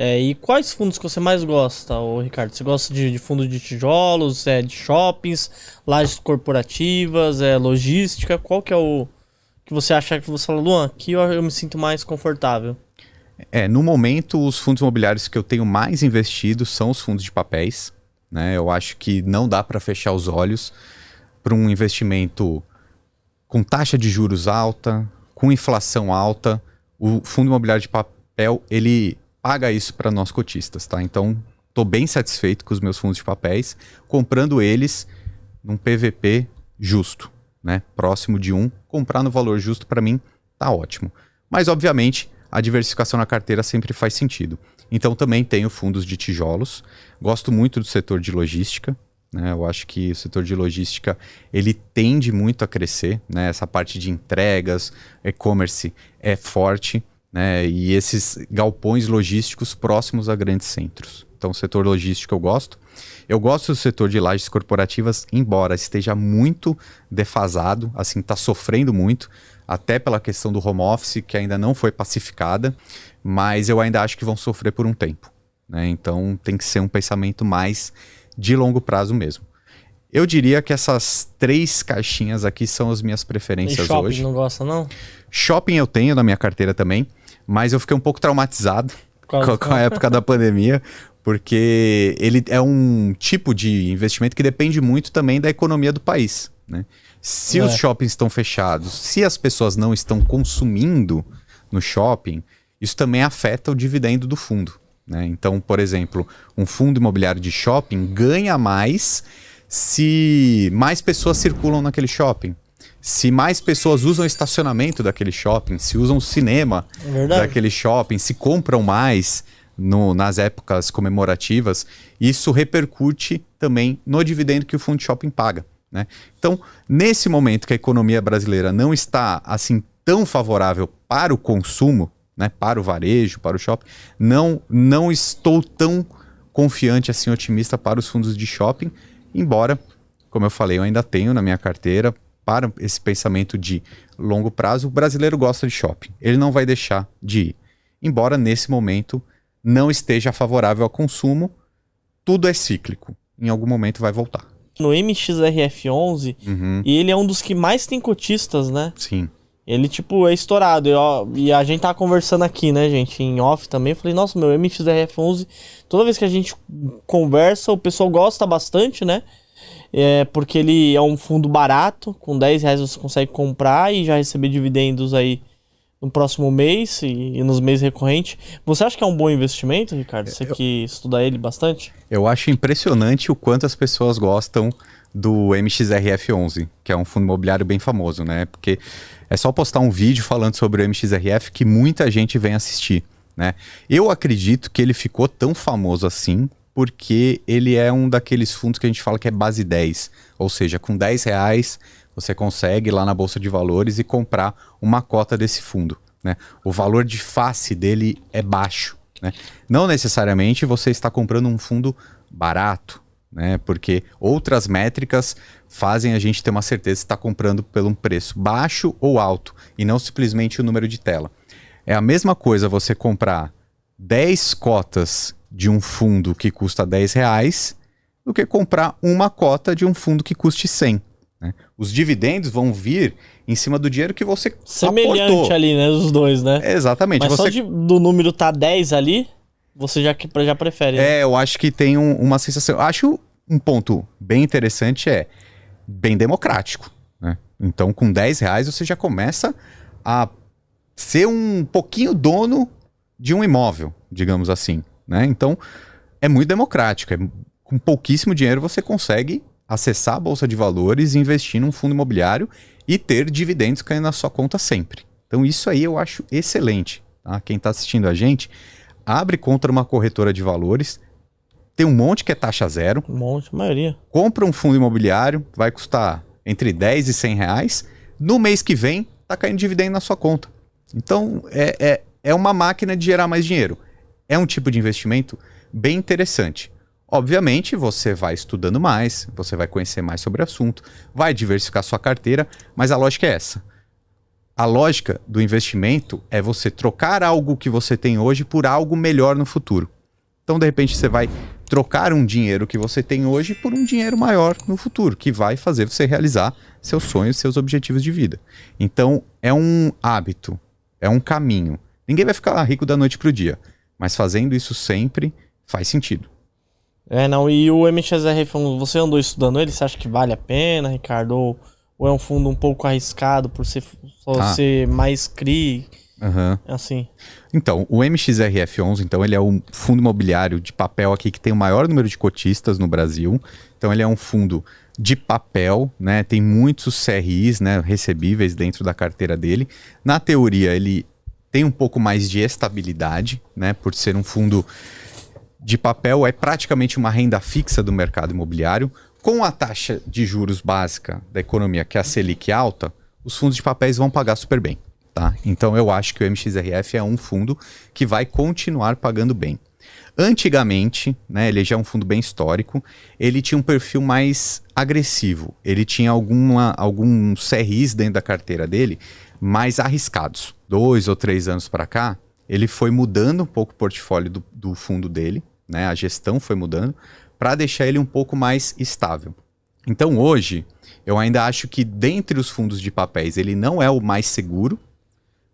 E quais fundos que você mais gosta, ô Ricardo? Você gosta de fundo de tijolos, de shoppings, lajes corporativas, logística? Qual que é o que você acha que você fala, Luan, aqui eu me sinto mais confortável? No momento, os fundos imobiliários que eu tenho mais investido são os fundos de papéis, né? Eu acho que não dá para fechar os olhos para um investimento com taxa de juros alta, com inflação alta. O fundo imobiliário de papel, ele paga isso para nós cotistas, tá? Então, estou bem satisfeito com os meus fundos de papéis, comprando eles num PVP justo, né? Próximo de 1, comprar no valor justo para mim tá ótimo. Mas, obviamente, a diversificação na carteira sempre faz sentido. Então, também tenho fundos de tijolos. Gosto muito do setor de logística, né? Eu acho que o setor de logística, ele tende muito a crescer, né? Essa parte de entregas, e-commerce é forte, né? E esses galpões logísticos próximos a grandes centros. Então, o setor logístico eu gosto. Eu gosto do setor de lajes corporativas, embora esteja muito defasado, assim, está sofrendo muito, até pela questão do home office, que ainda não foi pacificada, mas eu ainda acho que vão sofrer por um tempo, né? Então, tem que ser um pensamento mais de longo prazo mesmo. Eu diria que essas 3 caixinhas aqui são as minhas preferências shopping, hoje. Não gosta, não? Shopping eu tenho na minha carteira também, mas eu fiquei um pouco traumatizado com a época da pandemia, porque ele é um tipo de investimento que depende muito também da economia do país, né? Se os shoppings estão fechados, se as pessoas não estão consumindo no shopping, isso também afeta o dividendo do fundo, né? Então, por exemplo, um fundo imobiliário de shopping ganha mais se mais pessoas circulam naquele shopping. Se mais pessoas usam o estacionamento daquele shopping, se usam o cinema daquele shopping, se compram mais nas épocas comemorativas, isso repercute também no dividendo que o fundo de shopping paga, né? Então, nesse momento que a economia brasileira não está assim tão favorável para o consumo, né, para o varejo, para o shopping, não estou tão confiante, assim, otimista para os fundos de shopping, embora, como eu falei, eu ainda tenho na minha carteira. Para esse pensamento de longo prazo, o brasileiro gosta de shopping. Ele não vai deixar de ir. Embora nesse momento não esteja favorável ao consumo, tudo é cíclico. Em algum momento vai voltar. No MXRF11, e ele é um dos que mais tem cotistas, né? Sim. Ele, é estourado. E a gente tava conversando aqui, né, gente, em off também. Eu falei, nossa, meu MXRF11, toda vez que a gente conversa, o pessoal gosta bastante, né? Porque ele é um fundo barato, com R$10 você consegue comprar e já receber dividendos aí no próximo mês e nos meses recorrentes. Você acha que é um bom investimento, Ricardo? Você que estuda ele bastante? Eu acho impressionante o quanto as pessoas gostam do MXRF11, que é um fundo imobiliário bem famoso, né? Porque é só postar um vídeo falando sobre o MXRF que muita gente vem assistir, né? Eu acredito que ele ficou tão famoso assim porque ele é um daqueles fundos que a gente fala que é base 10, ou seja, com R$10 você consegue ir lá na Bolsa de Valores e comprar uma cota desse fundo, né? O valor de face dele é baixo, né? Não necessariamente você está comprando um fundo barato, né? Porque outras métricas fazem a gente ter uma certeza se está comprando por um preço baixo ou alto, e não simplesmente o número de tela. É a mesma coisa você comprar 10 cotas de um fundo que custa R$10 do que comprar uma cota de um fundo que custe 100. Né? Os dividendos vão vir em cima do dinheiro que você semelhante aportou. Ali, né? Os dois, né? Exatamente. Mas só do número tá 10 ali, você já prefere. Né? Eu acho que tem uma sensação. Eu acho um ponto bem interessante, bem democrático. Né? Então, com R$10 você já começa a ser um pouquinho dono de um imóvel, digamos assim. Né? Então, é muito democrático. Com pouquíssimo dinheiro você consegue acessar a Bolsa de Valores, investir num fundo imobiliário e ter dividendos caindo na sua conta sempre. Então, isso aí eu acho excelente. Tá? Quem está assistindo a gente, abre conta numa corretora de valores, tem um monte que é taxa zero. Um monte, a maioria. Compra um fundo imobiliário, vai custar entre R$10 e R$100. No mês que vem, está caindo dividendo na sua conta. Então, é uma máquina de gerar mais dinheiro. É um tipo de investimento bem interessante. Obviamente, você vai estudando mais, você vai conhecer mais sobre o assunto, vai diversificar sua carteira, mas a lógica é essa. a lógica do investimento é você trocar algo que você tem hoje por algo melhor no futuro. Então, de repente, você vai trocar um dinheiro que você tem hoje por um dinheiro maior no futuro, que vai fazer você realizar seus sonhos, seus objetivos de vida. Então, é um hábito, é um caminho. Ninguém vai ficar rico da noite pro dia, mas fazendo isso sempre faz sentido. E o MXRF1, você andou estudando ele? Você acha que vale a pena, Ricardo? Ou é um fundo um pouco arriscado por ser mais CRI? Assim. Então, o MXRF11, então, ele é um fundo imobiliário de papel aqui que tem o maior número de cotistas no Brasil. Então, ele é um fundo de papel, né? Tem muitos CRIs, né, recebíveis dentro da carteira dele. Na teoria, ele tem um pouco mais de estabilidade, né? Por ser um fundo de papel, é praticamente uma renda fixa do mercado imobiliário. Com a taxa de juros básica da economia, que é a Selic alta, os fundos de papéis vão pagar super bem. Tá? Então eu acho que o MXRF é um fundo que vai continuar pagando bem. Antigamente, né, ele já é um fundo bem histórico, ele tinha um perfil mais agressivo. Ele tinha alguns CRIs dentro da carteira dele mais arriscados. 2 ou 3 anos para cá, ele foi mudando um pouco o portfólio do fundo dele, né, a gestão foi mudando, para deixar ele um pouco mais estável. Então hoje, eu ainda acho que dentre os fundos de papéis ele não é o mais seguro,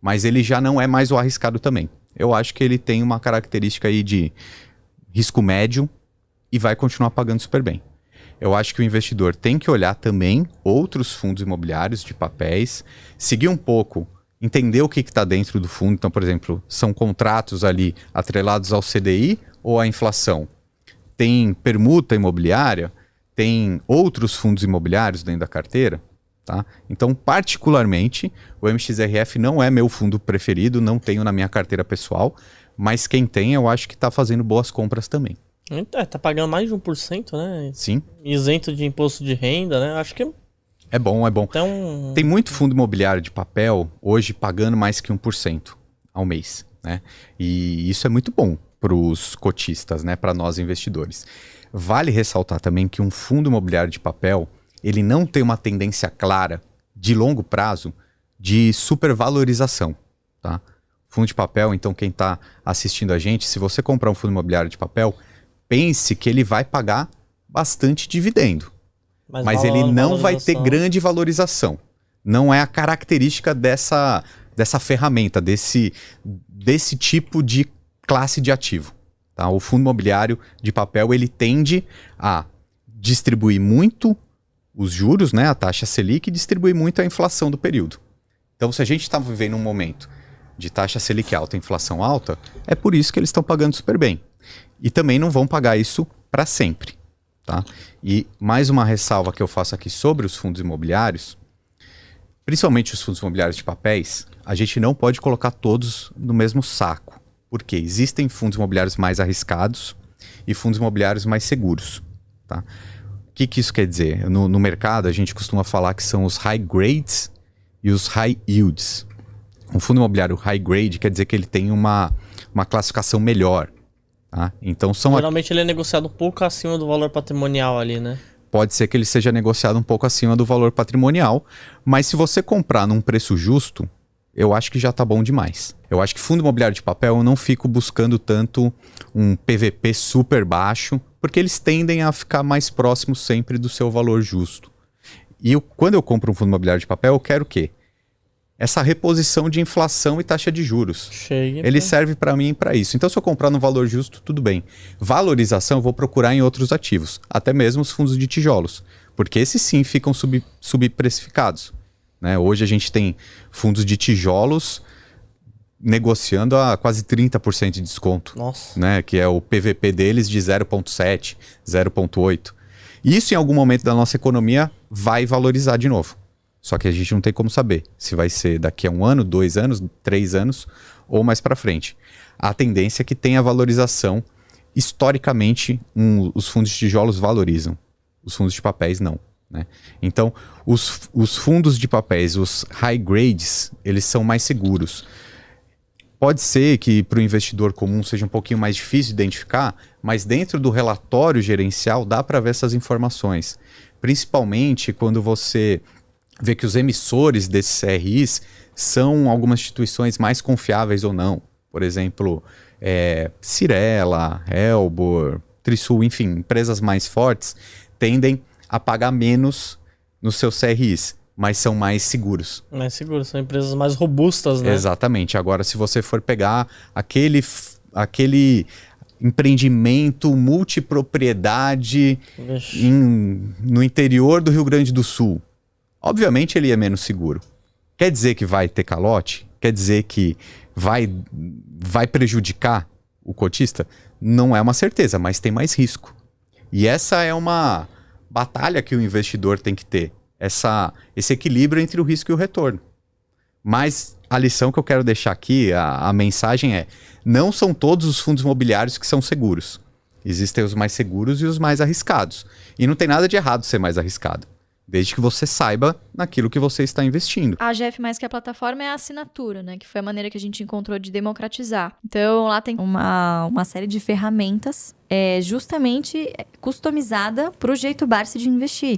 mas ele já não é mais o arriscado também. Eu acho que ele tem uma característica aí de risco médio e vai continuar pagando super bem. Eu acho que o investidor tem que olhar também outros fundos imobiliários de papéis, seguir um pouco, entender o que está dentro do fundo. Então, por exemplo, são contratos ali atrelados ao CDI ou à inflação? Tem permuta imobiliária? Tem outros fundos imobiliários dentro da carteira? Tá? Então, particularmente, o MXRF não é meu fundo preferido, não tenho na minha carteira pessoal, mas quem tem, eu acho que está fazendo boas compras também. Tá pagando mais de 1%, né? Sim. Isento de imposto de renda, né? Acho que... É bom, é bom. Então... Tem muito fundo imobiliário de papel hoje pagando mais que 1% ao mês, né? E isso é muito bom para os cotistas, né? Para nós investidores. Vale ressaltar também que um fundo imobiliário de papel ele não tem uma tendência clara de longo prazo de supervalorização, tá? Fundo de papel, então quem está assistindo a gente, se você comprar um fundo imobiliário de papel, pense que ele vai pagar bastante dividendo, mas ele não vai ter grande valorização. Não é a característica dessa ferramenta, desse tipo de classe de ativo, tá? O fundo imobiliário de papel ele tende a distribuir muito os juros, né, a taxa Selic, distribui muito a inflação do período. Então, se a gente está vivendo um momento de taxa Selic alta, inflação alta, é por isso que eles estão pagando super bem. E também não vão pagar isso para sempre. Tá? E mais uma ressalva que eu faço aqui sobre os fundos imobiliários, principalmente os fundos imobiliários de papéis, a gente não pode colocar todos no mesmo saco. Porque existem fundos imobiliários mais arriscados e fundos imobiliários mais seguros. Tá? O que isso quer dizer? No mercado, a gente costuma falar que são os high grades e os high yields. Um fundo imobiliário high grade quer dizer que ele tem uma classificação melhor. Tá? Então, geralmente ele é negociado um pouco acima do valor patrimonial ali, né? Pode ser que ele seja negociado um pouco acima do valor patrimonial, mas se você comprar num preço justo, eu acho que já tá bom demais. Eu acho que fundo imobiliário de papel eu não fico buscando tanto um PVP super baixo, porque eles tendem a ficar mais próximos sempre do seu valor justo. E quando eu compro um fundo imobiliário de papel, eu quero o quê? Essa reposição de inflação e taxa de juros. Ele serve para mim para isso. Então, se eu comprar no valor justo, tudo bem. Valorização eu vou procurar em outros ativos, até mesmo os fundos de tijolos, porque esses sim ficam subprecificados. Né? Hoje a gente tem fundos de tijolos negociando a quase 30% de desconto. Nossa. Né? Que é o PVP deles de 0,7, 0,8. Isso em algum momento da nossa economia vai valorizar de novo. Só que a gente não tem como saber se vai ser daqui a 1 ano, 2 anos, 3 anos ou mais para frente. A tendência é que tenha valorização. Historicamente, os fundos de tijolos valorizam. Os fundos de papéis não. Né? Então, os fundos de papéis, os high grades, eles são mais seguros. Pode ser que para o investidor comum seja um pouquinho mais difícil de identificar, mas dentro do relatório gerencial dá para ver essas informações. Principalmente quando você vê que os emissores desses CRIs são algumas instituições mais confiáveis ou não. Por exemplo, Cyrela, Elbor, Trisul, enfim, empresas mais fortes tendem a pagar menos nos seus CRIs, mas são mais seguros. Mais seguros, são empresas mais robustas, né? Exatamente. Agora, se você for pegar aquele empreendimento multipropriedade no interior do Rio Grande do Sul, obviamente ele é menos seguro. Quer dizer que vai ter calote? Quer dizer que vai prejudicar o cotista? Não é uma certeza, mas tem mais risco. E essa é uma batalha que o investidor tem que ter. Esse equilíbrio entre o risco e o retorno. Mas a lição que eu quero deixar aqui, a mensagem é: não são todos os fundos imobiliários que são seguros. Existem os mais seguros e os mais arriscados. E não tem nada de errado ser mais arriscado, desde que você saiba naquilo que você está investindo. A GF Mais que a plataforma é a assinatura, né? Que foi a maneira que a gente encontrou de democratizar. Então, lá tem uma série de ferramentas justamente customizada para o jeito Barsi de investir.